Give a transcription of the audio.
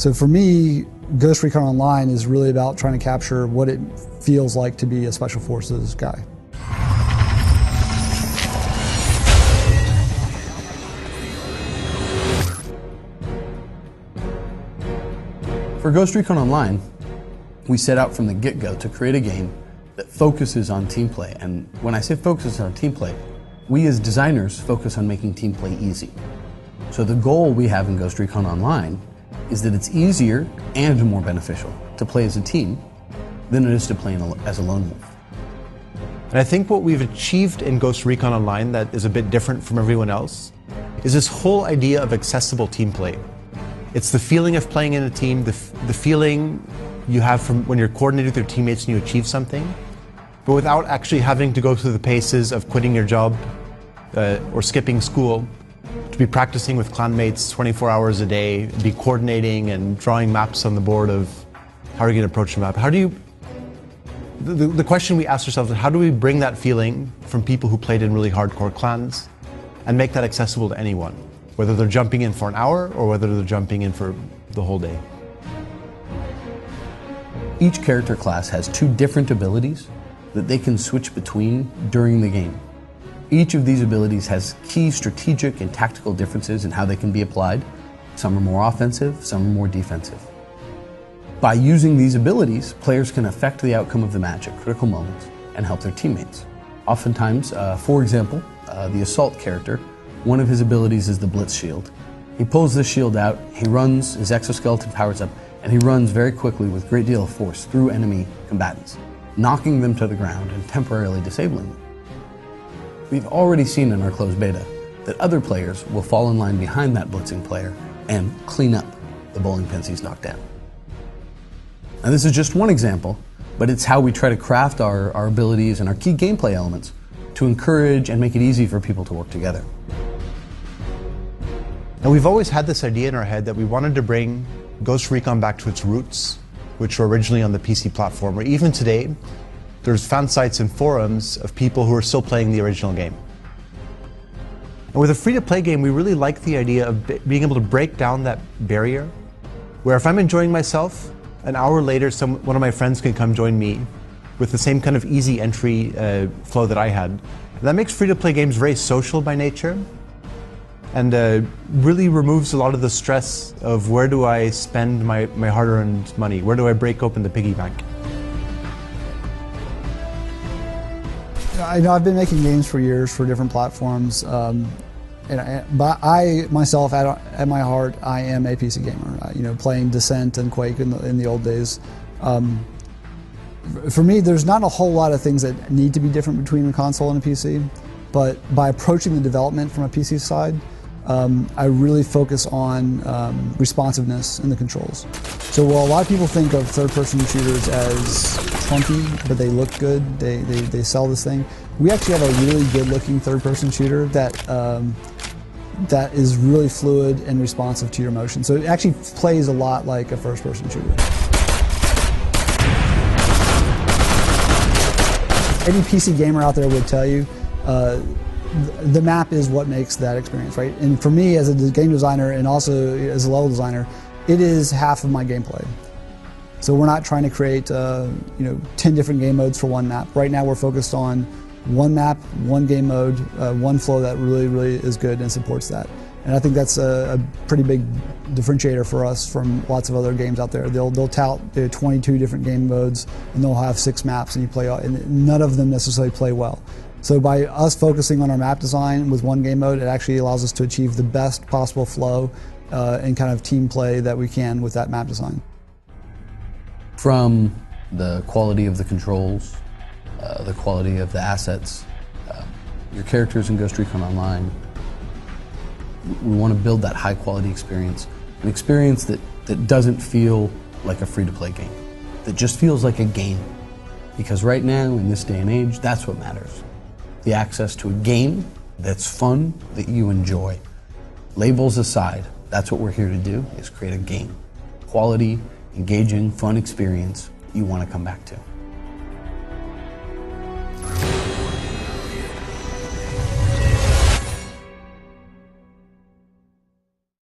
So for me, Ghost Recon Online is really about trying to capture what it feels like to be a Special Forces guy. For Ghost Recon Online, we set out from the get-go to create a game that focuses on team play. And when I say focuses on team play, we as designers focus on making team play easy. So the goal we have in Ghost Recon Online is that it's easier and more beneficial to play as a team than it is to play as a lone wolf. And I think what we've achieved in Ghost Recon Online that is a bit different from everyone else is this whole idea of accessible team play. It's the feeling of playing in a team, the feeling you have from when you're coordinating with your teammates and you achieve something, but without actually having to go through the paces of quitting your job or skipping school, to be practicing with clanmates 24 hours a day, be coordinating and drawing maps on the board of how are you going to approach the map. How do you, the question we ask ourselves is how do we bring that feeling from people who played in really hardcore clans and make that accessible to anyone? Whether they're jumping in for an hour or whether they're jumping in for the whole day. Each character class has 2 different abilities that they can switch between during the game. Each of these abilities has key strategic and tactical differences in how they can be applied. Some are more offensive, some are more defensive. By using these abilities, players can affect the outcome of the match at critical moments and help their teammates. Oftentimes, for example, the Assault character, one of his abilities is the Blitz Shield. He pulls this shield out, he runs, his exoskeleton powers up, and he runs very quickly with a great deal of force through enemy combatants, knocking them to the ground and temporarily disabling them. We've already seen in our closed beta that other players will fall in line behind that blitzing player and clean up the bowling pins he's knocked down. Now this is just one example, but it's how we try to craft our abilities and our key gameplay elements to encourage and make it easy for people to work together. And we've always had this idea in our head that we wanted to bring Ghost Recon back to its roots, which were originally on the PC platform, where even today, there's fan sites and forums of people who are still playing the original game. And with a free-to-play game, we really like the idea of being able to break down that barrier, where if I'm enjoying myself, an hour later, one of my friends can come join me with the same kind of easy entry flow that I had. And that makes free-to-play games very social by nature, and really removes a lot of the stress of where do I spend my hard-earned money? Where do I break open the piggy bank? I know I've been making games for years for different platforms, but I myself, at my heart, I am a PC gamer. You know, playing Descent and Quake in the old days. For me, there's not a whole lot of things that need to be different between a console and a PC, but by approaching the development from a PC side, I really focus on responsiveness in the controls. So while a lot of people think of third-person shooters as clunky, but they look good, they sell this thing, we actually have a really good-looking third-person shooter that that is really fluid and responsive to your motion. So it actually plays a lot like a first-person shooter. Any PC gamer out there would tell you the map is what makes that experience, right? And for me, as a game designer and also as a level designer, it is half of my gameplay. So we're not trying to create 10 different game modes for one map. Right now we're focused on one map, one game mode, one flow that really is good and supports that. And I think that's a pretty big differentiator for us from lots of other games out there. They'll tout 22 different game modes and they'll have 6 maps and you play, and none of them necessarily play well. So by us focusing on our map design with one game mode, it actually allows us to achieve the best possible flow and kind of team play that we can with that map design. From the quality of the controls, the quality of the assets, your characters in Ghost Recon Online, we want to build that high quality experience, an experience that doesn't feel like a free-to-play game, that just feels like a game. Because right now, in this day and age, that's what matters. The access to a game that's fun, that you enjoy. Labels aside, that's what we're here to do, is create a game. Quality, engaging, fun experience you want to come back to.